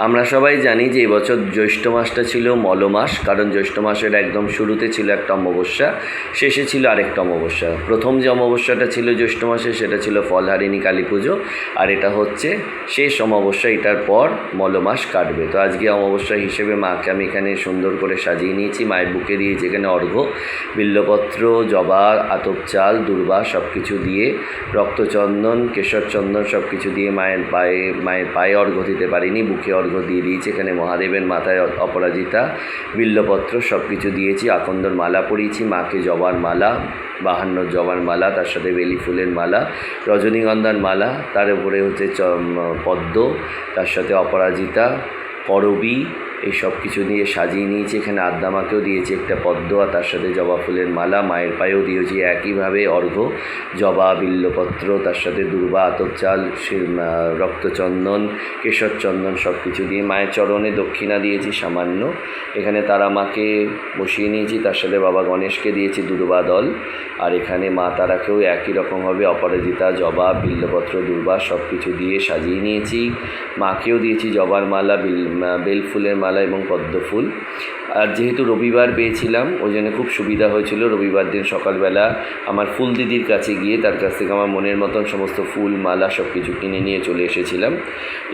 আমরা সবাই জানি যে এবছর জ্যৈষ্ঠ মাসটা ছিল মল মাস, কারণ জ্যৈষ্ঠ মাসের একদম শুরুতে ছিল একটা অমাবস্যা, শেষে ছিল আরেকটা অমাবস্যা। প্রথম যে অমাবস্যাটা ছিল জ্যৈষ্ঠ মাসে সেটা ছিল ফলহারিণী কালী পুজো, আর এটা হচ্ছে শেষ অমাবস্যা। এটার পর মল মাস কাটবে। তো আজকে অমাবস্যা হিসেবে মাকে আমি এখানে সুন্দর করে সাজিয়ে নিয়েছি। মায়ের বুকে দিয়েছি এখানে অর্ঘ্য, বিল্লপত্র, জবা, আতপ চাল, দূর্বা সব কিছু দিয়ে, রক্তচন্দন, কেশর চন্দন সব কিছু দিয়ে মায়ের পায়ে অর্ঘ্য দিতে পারিনি, বুকে অর্ঘ্য দিয়ে দিয়েছি। এখানে মহাদেবের মাথায় অপরাজিতা, বিল্লপত্র সব কিছু দিয়েছি। আকন্দর মালা পরিয়েছি মাকে, জবার মালা, 52 জবার মালা, তার সাথে বেলি ফুলের মালা, রজনীগন্ধার মালা, তার উপরে হচ্ছে পদ্ম, তার সাথে অপরাজিতা, করবী, এই সব কিছু দিয়ে সাজিয়ে নিয়েছি। এখানে আদ্যামাকেও দিয়েছি একটা পদ্ম আর তার সাথে জবা ফুলের মালা। মায়ের পায়েও দিয়েছি একইভাবে অর্ঘ্য, জবা, বিল্লপত্র, তার সাথে দূর্বা, আতপ চাল, রক্তচন্দন, কেশর চন্দন সব কিছু দিয়ে। মায়ের চরণে দক্ষিণা দিয়েছি সামান্য। এখানে তারা মাকে বসিয়ে নিয়েছি, তার সাথে বাবা গণেশকে দিয়েছি দূর্বা দল। আর এখানে মা তারাকেও একই রকমভাবে অপরাজিতা, জবা, বিল্লপত্র, দূর্বা সব কিছু দিয়ে সাজিয়ে নিয়েছি। মাকেও দিয়েছি জবার মালা, বেল ফুলের মালা এবং পদ্ম ফুল। আর যেহেতু রবিবার পেয়েছিলাম ওই জন্য খুব সুবিধা হয়েছিল। রবিবার দিন সকালবেলা আমার ফুল দিদির কাছে গিয়ে তার কাছ থেকে আমার মনের মতন সমস্ত ফুল, মালা সব কিছু কিনে নিয়ে চলে এসেছিলাম।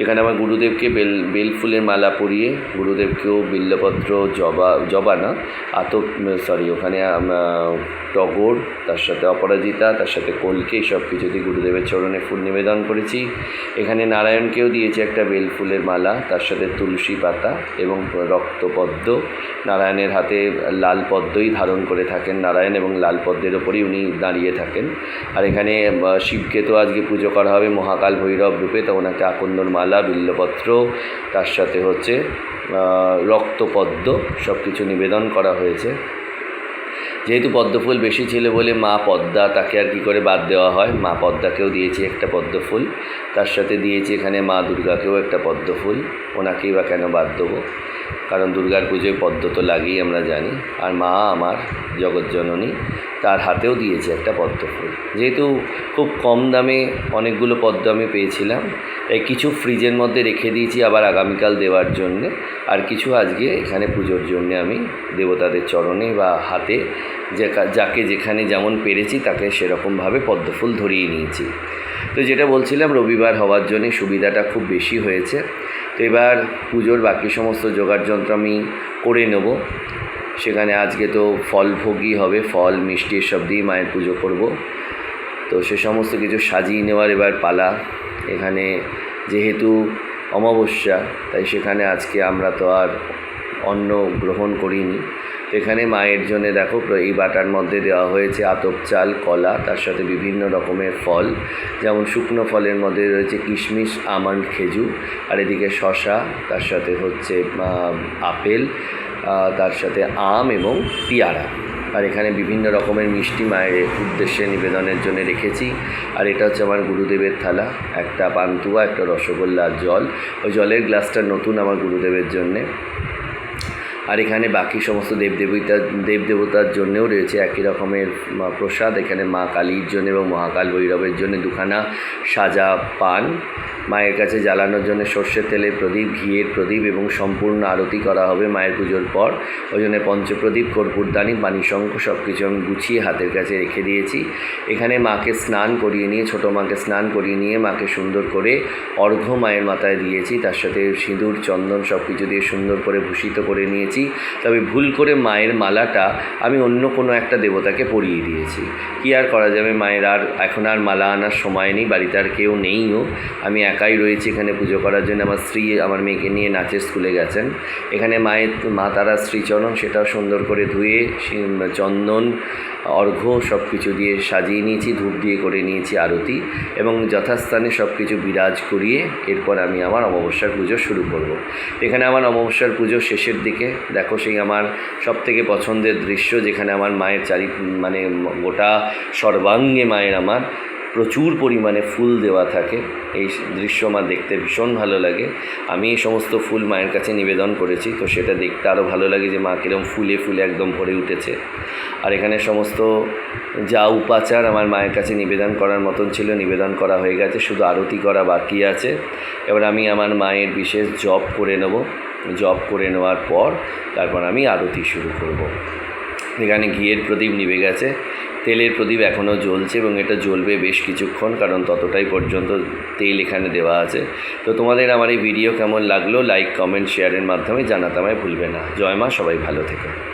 এখানে আমার গুরুদেবকে বেল ফুলের মালা পরিয়ে, গুরুদেবকেও বিল্লপত্র, জবা না ওখানে টগর, তার সাথে অপরাজিতা, তার সাথে কলকে সব কিছু দিয়ে গুরুদেবের চরণে ফুল নিবেদন করেছি। এখানে নারায়ণকেও দিয়েছি একটা বেল ফুলের মালা, তার সাথে তুলসী পাতা এবং রক্তপদ্ম। নারায়ণের হাতে লাল পদ্মই ধারণ করে থাকেন নারায়ণ, এবং লাল পদ্মের ওপরেই উনি দাঁড়িয়ে থাকেন। আর এখানে শিবকে তো আজকে পুজো করা হবে মহাকাল ভৈরব রূপে, তো ওনাকে আকন্দর মালা, বিল্লপত্র, তার সাথে হচ্ছে রক্তপদ্ম সব কিছু নিবেদন করা হয়েছে। যেহেতু পদ্মফুল বেশি ছিল বলে মা পদ্মা, তাকে আর কি করে বাদ দেওয়া হয়, মা পদ্মাকেও দিয়েছি একটা পদ্মফুল। তার সাথে দিয়েছি এখানে মা দুর্গাকেও একটা পদ্মফুল। ওনাকেই বা কেন বাদ দেবো, কারণ দুর্গার পুজোয় পদ্ম তো লাগেই আমরা জানি। আর মা আমার জগৎজননী, তার হাতেও দিয়েছি একটা পদ্মফুল। যেহেতু খুব কম দামে অনেকগুলো পদ্ম আমি পেয়েছিলাম, তাই কিছু ফ্রিজের মধ্যে রেখে দিয়েছি আবার আগামীকাল দেওয়ার জন্যে, আর কিছু আজকে এখানে পুজোর জন্যে আমি দেবতাদের চরণে বা হাতে যাকে যেখানে যেমন পেরেছি তাকে সেরকমভাবে পদ্মফুল ধরিয়ে নিয়েছি। তো যেটা বলছিলাম, রবিবার হওয়ার জন্যে সুবিধাটা খুব বেশি হয়েছে। তো এবার পুজোর বাকি সমস্ত যোগাড়যন্ত্র আমি করে নেব। সেখানে আজকে তো ফলভোগই হবে, ফল মিষ্টি এসব দিয়ে মায়ের পুজো করব। তো সে সমস্ত কিছু সাজিয়ে নেওয়ার এবার পালা। এখানে যেহেতু অমাবস্যা, তাই সেখানে আজকে আমরা তো আর অন্ন গ্রহণ করিনি। তো এখানে মায়ের জন্য দেখো এই বাটার মধ্যে দেওয়া হয়েছে আতপ চাল, কলা, তার সাথে বিভিন্ন রকমের ফল, যেমন শুকনো ফলের মধ্যে রয়েছে কিশমিশ, আমন্ড, খেজুর, আর এদিকে শশা, তার সাথে হচ্ছে আপেল, তার সাথে আম এবং পেয়ারা। আর এখানে বিভিন্ন রকমের মিষ্টি মায়ের উদ্দেশ্যে নিবেদনের জন্য রেখেছি। আর এটা হচ্ছে আমার গুরুদেবের থালা, একটা পান্তুয়া, একটা রসগোল্লা, জল। ওই জলের গ্লাসটা নতুন আমার গুরুদেবের জন্যে। আর এখানে বাকি সমস্ত দেবদেবতার জন্যেও রয়েছে একই রকমের প্রসাদ। এখানে মা কালীর জন্য এবং মহাকাল ভৈরবের জন্য দুখানা সাজা পান, মায়ের কাছে জ্বালানোর জন্য সর্ষের তেলের প্রদীপ, ঘিয়ের প্রদীপ এবং সম্পূর্ণ আরতি করা হবে মায়ের পুজোর পর। ওই জন্য পঞ্চপ্রদীপ, কর্পূরদানি, পানিশঙ্খ সব কিছু আমি গুছিয়ে হাতের কাছে রেখে দিয়েছি। এখানে মাকে স্নান করিয়ে নিয়ে, ছোটো মাকে স্নান করিয়ে নিয়ে মাকে সুন্দর করে অর্ঘ্য মায়ের মাথায় দিয়েছি। তার সাথে সিঁদুর, চন্দন সব কিছু দিয়ে সুন্দর করে ভূষিত করে নিয়েছি। তবে ভুল করে মায়ের মালাটা আমি অন্য কোনো একটা দেবতাকে পরিয়ে দিয়েছি। কী আর করা যাবে, মায়ের এখন আর মালা আনার সময় নেই, বাড়িতে আর কেউ নেইও, আমি একাই রয়েছি এখানে পুজো করার জন্য। আমার স্ত্রী আমার মেয়েকে নিয়ে নাচের স্কুলে গেছেন। এখানে মা তারা শ্রীচরণ, সেটাও সুন্দর করে ধুয়ে চন্দন, অর্ঘ্য সব কিছু দিয়ে সাজিয়ে নিয়েছি, ধূপ দিয়ে করে নিয়েছি আরতি, এবং যথাস্থানে সব কিছু বিরাজ করিয়ে এরপর আমি আমার অমাবস্যার পুজো শুরু করব। এখানে আমার অমাবস্যার পুজো শেষের দিকে দেখো সেই আমার সবথেকে পছন্দের দৃশ্য, যেখানে আমার মায়ের গোটা সর্বাঙ্গে মায়ের আমার প্রচুর পরিমাণে ফুল দেওয়া থাকে। এই দৃশ্য আমার দেখতে ভীষণ ভালো লাগে। আমি এই সমস্ত ফুল মায়ের কাছে নিবেদন করেছি, তো সেটা দেখতে আরও ভালো লাগে যে মা কীরকম ফুলে ফুলে একদম ভরে উঠেছে। আর এখানে সমস্ত যা উপাচার আমার মায়ের কাছে নিবেদন করার মতন ছিল নিবেদন করা হয়ে গেছে, শুধু আরতি করা বাকি আছে। এবার আমি আমার মায়ের বিশেষ জপ করে নেব। জপ করে নেওয়ার পর তারপর আমি আরতি শুরু করব। এখানে ঘিয়ের প্রদীপ নিভে গেছে, তেলের প্রদীপ এখনও জ্বলছে এবং এটা জ্বলবে বেশ কিছুক্ষণ, কারণ ততটাই পর্যন্ত তেল এখানে দেওয়া আছে। তো তোমাদের আমার এই ভিডিও কেমন লাগলো লাইক কমেন্ট শেয়ারের মাধ্যমে জানাতে আমায় ভুলবে না। জয় মা, সবাই ভালো থেকো।